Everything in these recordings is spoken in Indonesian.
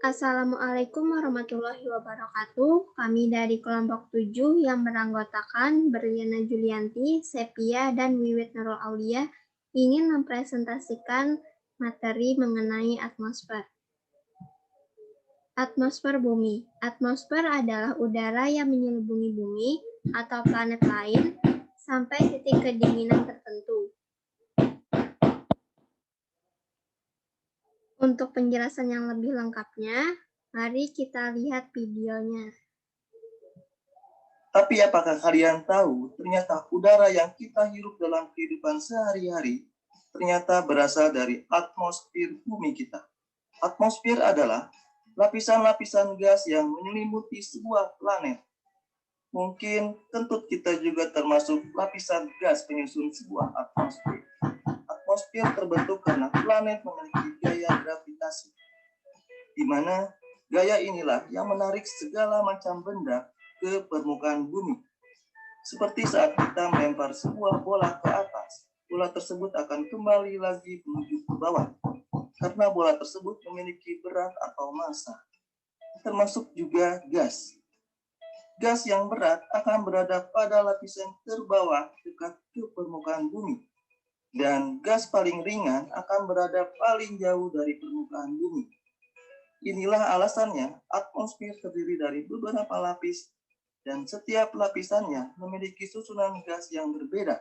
Assalamualaikum warahmatullahi wabarakatuh. Kami dari kelompok 7 yang beranggotakan Berliana Julianti, Sepia, dan Wiwit Nurul Aulia ingin mempresentasikan materi mengenai atmosfer. Atmosfer bumi. Atmosfer adalah udara yang menyelubungi bumi atau planet lain sampai titik kedinginan tertentu. Untuk penjelasan yang lebih lengkapnya, mari kita lihat videonya. Tapi apakah kalian tahu, ternyata udara yang kita hirup dalam kehidupan sehari-hari ternyata berasal dari atmosfer bumi kita. Atmosfer adalah lapisan-lapisan gas yang menyelimuti sebuah planet. Mungkin kentut kita juga termasuk lapisan gas penyusun sebuah atmosfer. Atmosfer terbentuk karena planet memiliki gaya gravitasi, di mana gaya inilah yang menarik segala macam benda ke permukaan bumi. Seperti saat kita melempar sebuah bola ke atas, bola tersebut akan kembali lagi menuju ke bawah, karena bola tersebut memiliki berat atau massa. Termasuk juga gas. Gas yang berat akan berada pada lapisan terbawah dekat ke permukaan bumi. Dan gas paling ringan akan berada paling jauh dari permukaan bumi. Inilah alasannya atmosfer terdiri dari beberapa lapis dan setiap lapisannya memiliki susunan gas yang berbeda.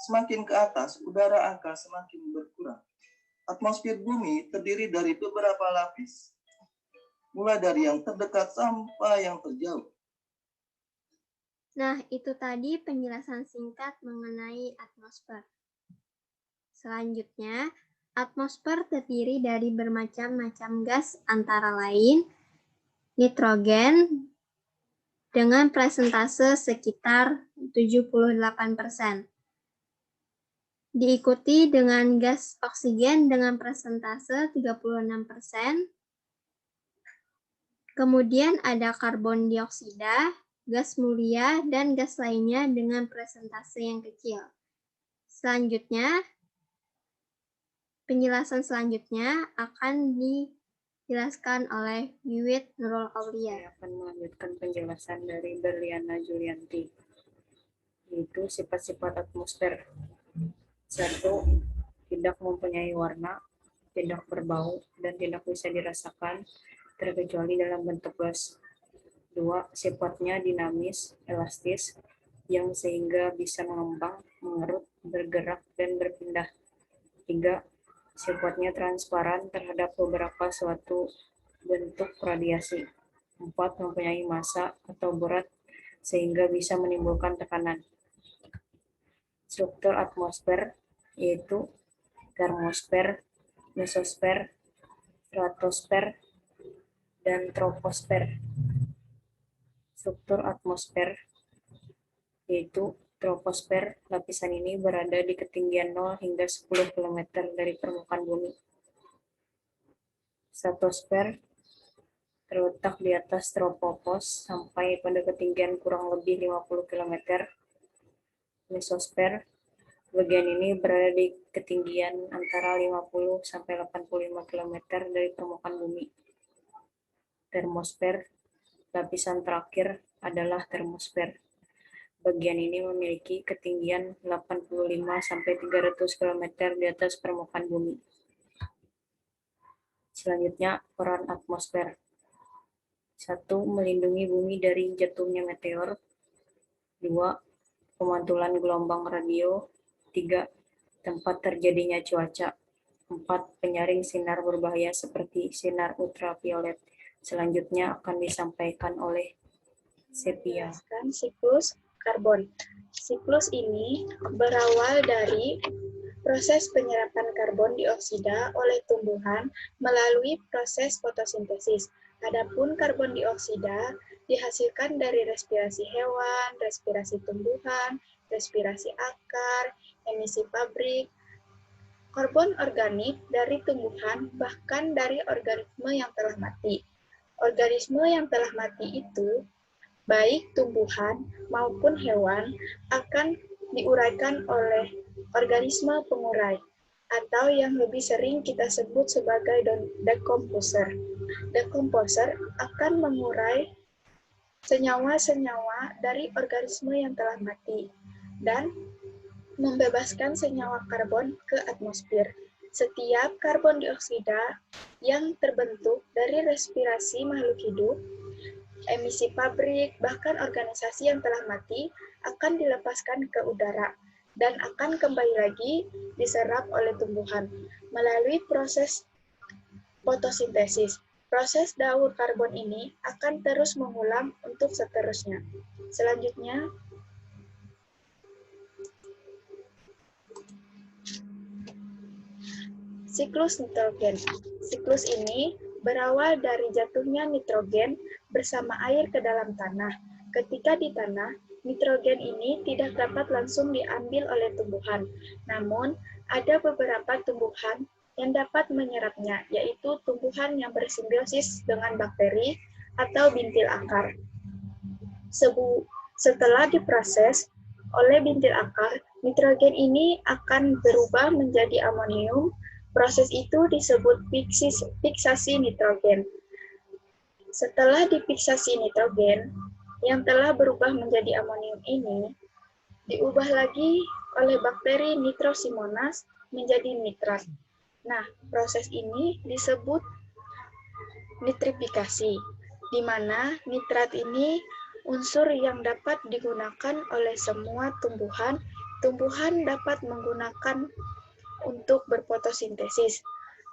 Semakin ke atas, udara akan semakin berkurang. Atmosfer bumi terdiri dari beberapa lapis, mulai dari yang terdekat sampai yang terjauh. Nah, itu tadi penjelasan singkat mengenai atmosfer. Selanjutnya, atmosfer terdiri dari bermacam-macam gas antara lain nitrogen dengan presentase sekitar 78%. Diikuti dengan gas oksigen dengan presentase 36%. Kemudian ada karbon dioksida, gas mulia, dan gas lainnya dengan presentase yang kecil. Selanjutnya, penjelasan selanjutnya akan dijelaskan oleh Wiwit Nurul Aulia. Saya akan melanjutkan penjelasan dari Berliana Julianti, yaitu sifat-sifat atmosfer. 1. Tidak mempunyai warna, tidak berbau, dan tidak bisa dirasakan terkecuali dalam bentuk gas. 2. Sifatnya dinamis, elastis, yang sehingga bisa mengembang, mengerut, bergerak, dan berpindah. 3. Sifatnya transparan terhadap beberapa suatu bentuk radiasi. 4. Mempunyai massa atau berat sehingga bisa menimbulkan tekanan. Struktur atmosfer yaitu termosfer, mesosfer, stratosfer, dan troposfer. Struktur atmosfer yaitu troposfer, lapisan ini berada di ketinggian 0 hingga 10 km dari permukaan bumi. Stratosfer terletak di atas tropopos sampai pada ketinggian kurang lebih 50 km. Mesosfer, bagian ini berada di ketinggian antara 50 sampai 85 km dari permukaan bumi. Termosfer, lapisan terakhir adalah termosfer. Bagian ini memiliki ketinggian 85 sampai 300 km di atas permukaan bumi. Selanjutnya, peran atmosfer. 1. Melindungi bumi dari jatuhnya meteor. 2. Pemantulan gelombang radio. 3. Tempat terjadinya cuaca. 4. Penyaring sinar berbahaya seperti sinar ultraviolet. Selanjutnya akan disampaikan oleh Sepia. Siklus karbon. Siklus ini berawal dari proses penyerapan karbon dioksida oleh tumbuhan melalui proses fotosintesis. Adapun karbon dioksida dihasilkan dari respirasi hewan, respirasi tumbuhan, respirasi akar, emisi pabrik, karbon organik dari tumbuhan, bahkan dari organisme yang telah mati. Organisme yang telah mati itu, baik tumbuhan maupun hewan, akan diuraikan oleh organisme pengurai. atau yang lebih sering kita sebut sebagai decomposer. Decomposer akan mengurai senyawa-senyawa dari organisme yang telah mati dan membebaskan senyawa karbon ke atmosfer. Setiap karbon dioksida yang terbentuk dari respirasi makhluk hidup, emisi pabrik, bahkan organisasi yang telah mati akan dilepaskan ke udara dan akan kembali lagi diserap oleh tumbuhan melalui proses fotosintesis. Proses daur karbon ini akan terus mengulang untuk seterusnya. Selanjutnya, siklus nitrogen. Siklus ini berawal dari jatuhnya nitrogen bersama air ke dalam tanah. Ketika di tanah, nitrogen ini tidak dapat langsung diambil oleh tumbuhan. Namun, ada beberapa tumbuhan yang dapat menyerapnya, yaitu tumbuhan yang bersimbiosis dengan bakteri atau bintil akar. Setelah diproses oleh bintil akar, nitrogen ini akan berubah menjadi amonium. Proses itu disebut fiksasi nitrogen. Setelah difiksasi nitrogen, yang telah berubah menjadi amonium ini, diubah lagi oleh bakteri Nitrosimonas menjadi nitrat. Nah, proses ini disebut nitrifikasi, di mana nitrat ini unsur yang dapat digunakan oleh semua tumbuhan. Tumbuhan dapat menggunakan untuk berfotosintesis,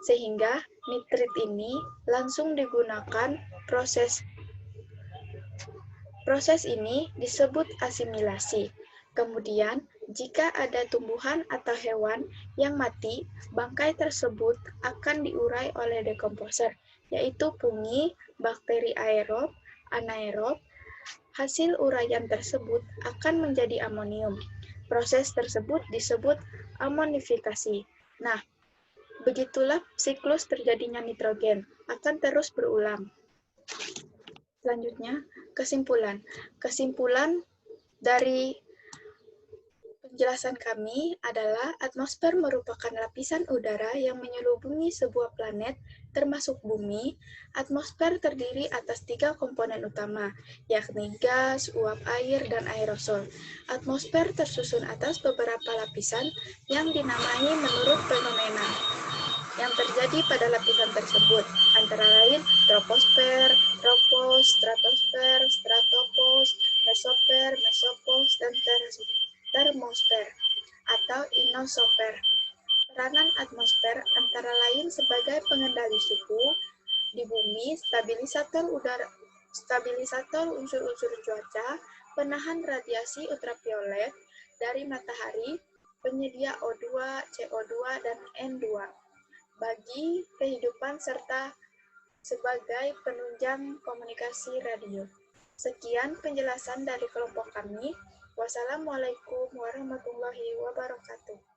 sehingga nitrit ini langsung digunakan. Proses ini disebut asimilasi. Kemudian, jika ada tumbuhan atau hewan yang mati, bangkai tersebut akan diurai oleh dekomposer, yaitu fungi, bakteri aerob, anaerob. Hasil uraian tersebut akan menjadi amonium. Proses tersebut disebut amonifikasi. Nah, begitulah siklus terjadinya nitrogen, akan terus berulang. Selanjutnya, kesimpulan. Kesimpulan dari penjelasan kami adalah atmosfer merupakan lapisan udara yang menyelubungi sebuah planet, termasuk bumi. Atmosfer terdiri atas 3 komponen utama, yakni gas, uap air, dan aerosol. Atmosfer tersusun atas beberapa lapisan yang dinamai menurut fenomena yang terjadi pada lapisan tersebut, antara lain troposfer, tropos, stratosfer, stratopos, mesosfer, mesopos, dan termosfer atau ionosfer. Peranan atmosfer antara lain sebagai pengendali suhu di bumi, stabilisator unsur-unsur cuaca, penahan radiasi ultraviolet dari matahari, penyedia O2, CO2, dan N2 bagi kehidupan serta sebagai penunjang komunikasi radio. Sekian penjelasan dari kelompok kami. Wassalamualaikum warahmatullahi wabarakatuh.